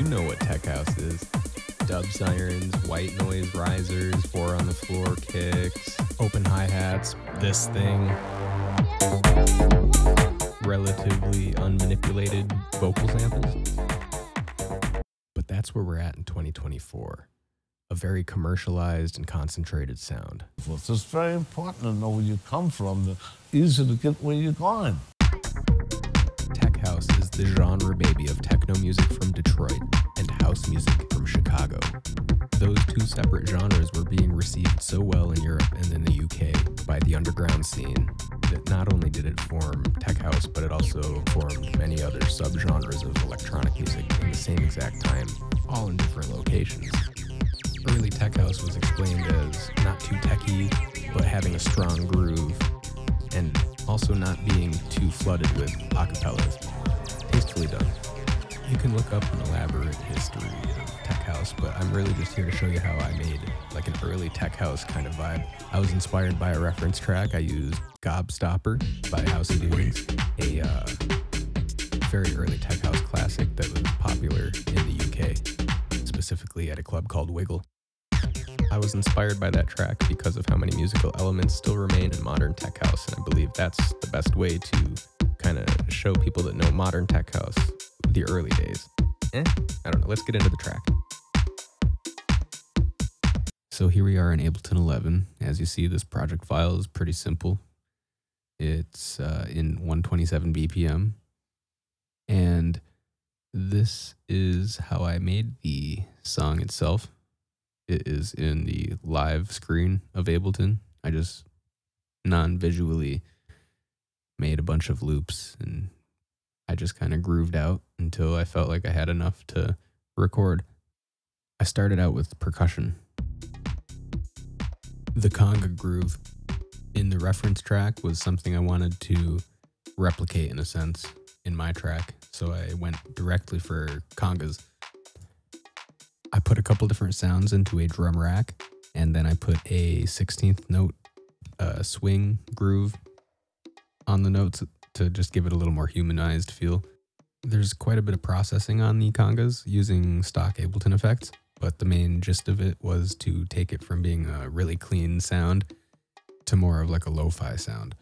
You know what tech house is. Dub sirens, white noise risers, 4 on the floor kicks, open hi-hats, this thing. Relatively unmanipulated vocal samples. But that's where we're at in 2024. A very commercialized and concentrated sound. It's just very important to know where you come from, the easier to get where you're going. Tech house is the genre baby of techno music from Detroit and house music from Chicago. Those two separate genres were being received so well in Europe and in the UK by the underground scene that not only did it form tech house, but it also formed many other subgenres of electronic music in the same exact time, all in different locations. Early tech house was explained as not too techy, but having a strong groove, and also not being too flooded with acapellas. Tastefully done. You can look up an elaborate history of tech house, but I'm really just here to show you how I made like an early tech house kind of vibe. I was inspired by a reference track. I used Gobstopper by Housey Doings, a very early tech house classic that was popular in the UK, specifically at a club called Wiggle. I was inspired by that track because of how many musical elements still remain in modern tech house, and I believe that's the best way to kind of show people that know modern tech house the early days. I don't know. Let's get into the track. So here we are in Ableton 11. As you see, this project file is pretty simple. It's in 127 BPM, and this is how I made the song itself. It is in the live screen of Ableton. I just non-visually made a bunch of loops, and I just kind of grooved out until I felt like I had enough to record. I started out with percussion. The conga groove in the reference track was something I wanted to replicate in a sense in my track, so I went directly for congas. I put a couple different sounds into a drum rack, and then I put a 16th note swing groove on the notes to just give it a little more humanized feel. There's quite a bit of processing on the congas using stock Ableton effects, but the main gist of it was to take it from being a really clean sound to more of like a lo-fi sound.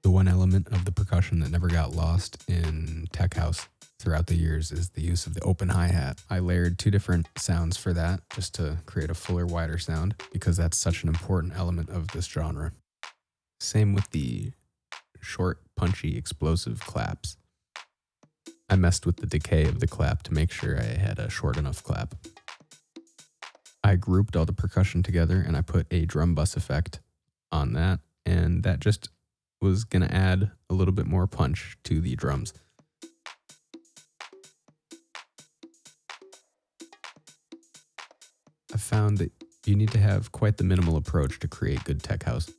The one element of the percussion that never got lost in tech house throughout the years is the use of the open hi-hat. I layered 2 different sounds for that just to create a fuller, wider sound because that's such an important element of this genre. Same with the short, punchy, explosive claps. I messed with the decay of the clap to make sure I had a short enough clap. I grouped all the percussion together and I put a drum bus effect on that, and that just was gonna add a little bit more punch to the drums. I found that you need to have quite the minimal approach to create good tech house.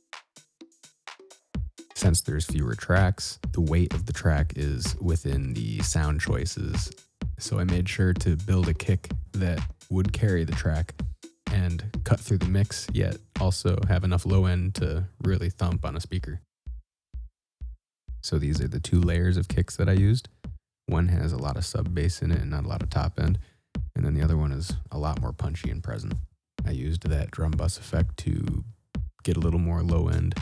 Since there's fewer tracks, the weight of the track is within the sound choices. So I made sure to build a kick that would carry the track and cut through the mix, yet also have enough low end to really thump on a speaker. So these are the 2 layers of kicks that I used. One has a lot of sub bass in it and not a lot of top end. And then the other one is a lot more punchy and present. I used that drum bus effect to get a little more low end.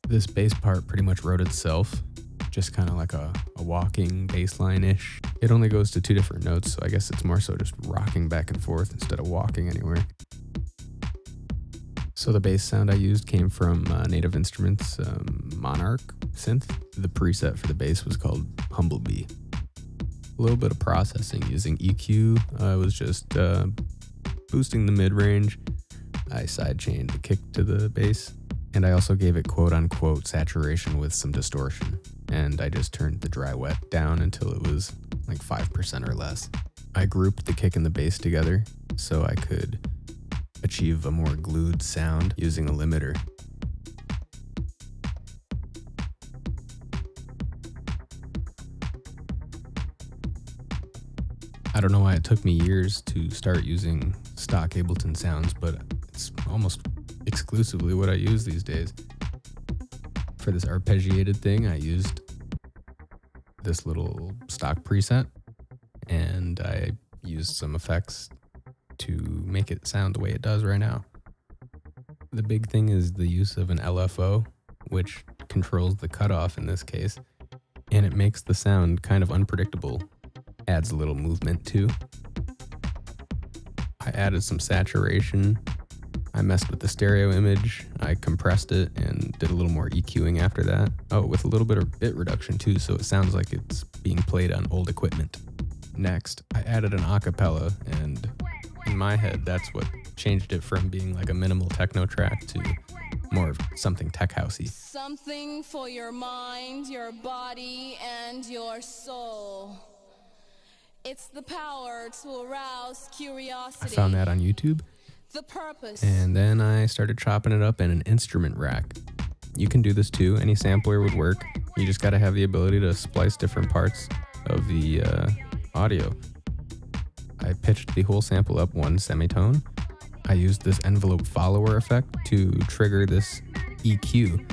This bass part pretty much wrote itself, just kind of like a walking bass line-ish. It only goes to 2 different notes, so I guess it's more so just rocking back and forth instead of walking anywhere. So the bass sound I used came from Native Instruments Monarch synth. The preset for the bass was called Humblebee. A little bit of processing using EQ. I was just boosting the mid-range. I sidechained the kick to the bass, and I also gave it quote-unquote saturation with some distortion. And I just turned the dry wet down until it was like 5% or less. I grouped the kick and the bass together so I could achieve a more glued sound using a limiter. I don't know why it took me years to start using stock Ableton sounds, but it's almost exclusively what I use these days. For this arpeggiated thing, I used this little stock preset, and I used some effects to make it sound the way it does right now. The big thing is the use of an LFO, which controls the cutoff in this case, and it makes the sound kind of unpredictable. Adds a little movement too. I added some saturation. I messed with the stereo image. I compressed it and did a little more EQing after that. Oh, with a little bit of bit reduction too, so it sounds like it's being played on old equipment. Next, I added an acapella, and in my head, that's what changed it from being like a minimal techno track to more of something tech housey. Something for your mind, your body, and your soul. It's the power to arouse curiosity. I found that on YouTube. The purpose. And then I started chopping it up in an instrument rack. You can do this too. Any sampler would work. You just got to have the ability to splice different parts of the audio. I pitched the whole sample up one semitone. I used this envelope follower effect to trigger this EQ.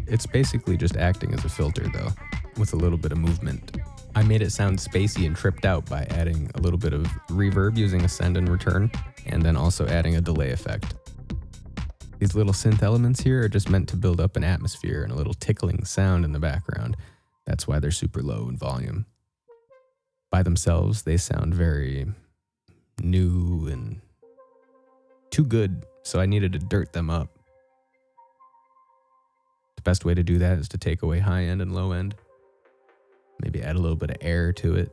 It's basically just acting as a filter though, with a little bit of movement. I made it sound spacey and tripped out by adding a little bit of reverb using a send and return, and then also adding a delay effect. These little synth elements here are just meant to build up an atmosphere and a little tickling sound in the background. That's why they're super low in volume. By themselves, they sound very new and too good, so I needed to dirt them up. The best way to do that is to take away high end and low end. Maybe add a little bit of air to it.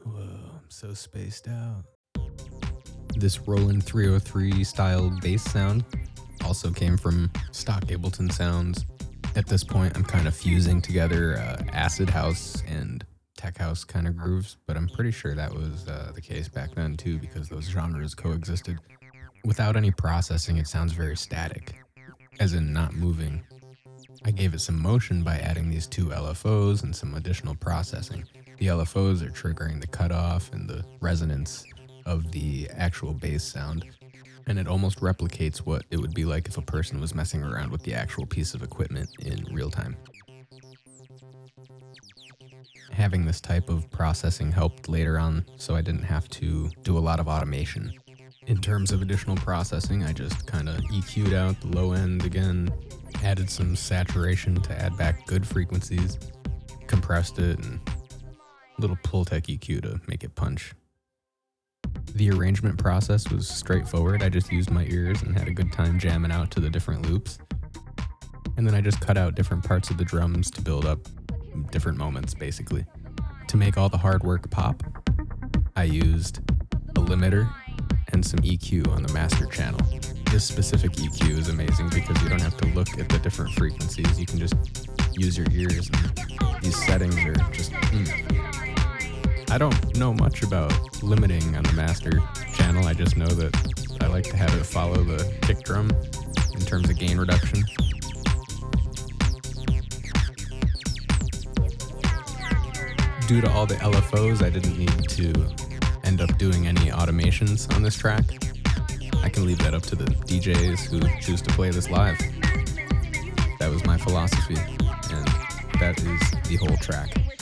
Whoa, I'm so spaced out. This Roland 303 style bass sound also came from stock Ableton sounds. At this point, I'm kind of fusing together acid house and tech house kind of grooves, but I'm pretty sure that was the case back then too, because those genres coexisted. Without any processing, it sounds very static, as in not moving. I gave it some motion by adding these two LFOs and some additional processing. The LFOs are triggering the cutoff and the resonance of the actual bass sound, and it almost replicates what it would be like if a person was messing around with the actual piece of equipment in real time. Having this type of processing helped later on, so I didn't have to do a lot of automation. In terms of additional processing, I just kind of EQ'd out the low end again, added some saturation to add back good frequencies, compressed it, and a little Pultec EQ to make it punch. The arrangement process was straightforward. I just used my ears and had a good time jamming out to the different loops. And then I just cut out different parts of the drums to build up different moments, basically. To make all the hard work pop, I used a limiter and some EQ on the master channel. This specific EQ is amazing because you don't have to look at the different frequencies. You can just use your ears, and these settings are just I don't know much about limiting on the master channel. I just know that I like to have it follow the kick drum in terms of gain reduction. Due to all the LFOs, I didn't need to end up doing any automations on this track. I can leave that up to the DJs who choose to play this live. That was my philosophy, and that is the whole track.